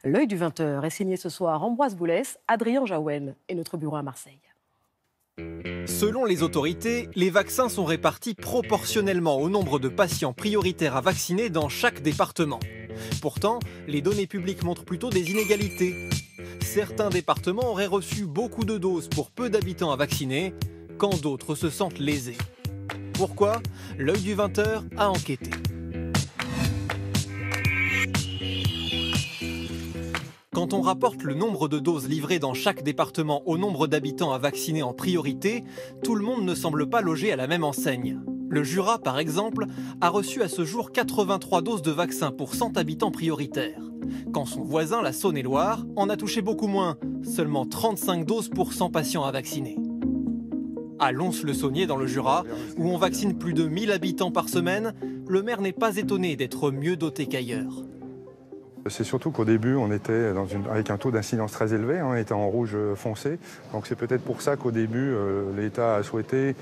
L'œil du 20h est signé ce soir Ambroise Boulès, Adrien Jaouel et notre bureau à Marseille. Selon les autorités, les vaccins sont répartis proportionnellement au nombre de patients prioritaires à vacciner dans chaque département. Pourtant, les données publiques montrent plutôt des inégalités. Certains départements auraient reçu beaucoup de doses pour peu d'habitants à vacciner, quand d'autres se sentent lésés. Pourquoi? L'œil du 20h a enquêté. Quand on rapporte le nombre de doses livrées dans chaque département au nombre d'habitants à vacciner en priorité, tout le monde ne semble pas logé à la même enseigne. Le Jura, par exemple, a reçu à ce jour 83 doses de vaccins pour 100 habitants prioritaires. Quand son voisin, la Saône-et-Loire, en a touché beaucoup moins, seulement 35 doses pour 100 patients à vacciner. À Lons-le-Saunier, dans le Jura, où on vaccine plus de 1000 habitants par semaine, le maire n'est pas étonné d'être mieux doté qu'ailleurs. C'est surtout qu'au début, on était avec un taux d'incidence très élevé, on était en rouge foncé. Donc c'est peut-être pour ça qu'au début, l'État a souhaité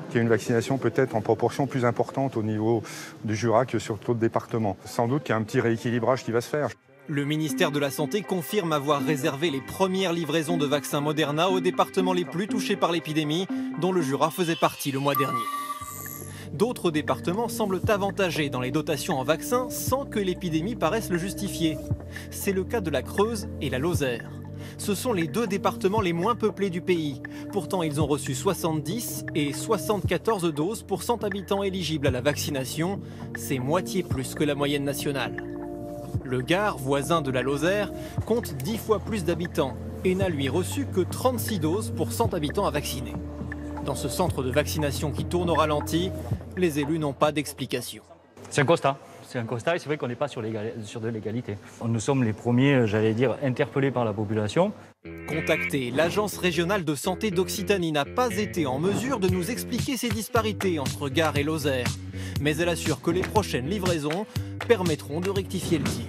qu'il y ait une vaccination peut-être en proportion plus importante au niveau du Jura que sur d'autres départements. Sans doute qu'il y a un petit rééquilibrage qui va se faire. Le ministère de la Santé confirme avoir réservé les premières livraisons de vaccins Moderna aux départements les plus touchés par l'épidémie, dont le Jura faisait partie le mois dernier. D'autres départements semblent avantagés dans les dotations en vaccins sans que l'épidémie paraisse le justifier. C'est le cas de la Creuse et la Lozère. Ce sont les deux départements les moins peuplés du pays. Pourtant, ils ont reçu 70 et 74 doses pour 100 habitants éligibles à la vaccination. C'est moitié plus que la moyenne nationale. Le Gard, voisin de la Lozère, compte 10 fois plus d'habitants et n'a lui reçu que 36 doses pour 100 habitants à vacciner. Dans ce centre de vaccination qui tourne au ralenti, les élus n'ont pas d'explication. C'est un constat et c'est vrai qu'on n'est pas sur de l'égalité. Nous sommes les premiers, interpellés par la population. Contacté, l'Agence régionale de santé d'Occitanie n'a pas été en mesure de nous expliquer ces disparités entre Gard et Lozère. Mais elle assure que les prochaines livraisons permettront de rectifier le tir.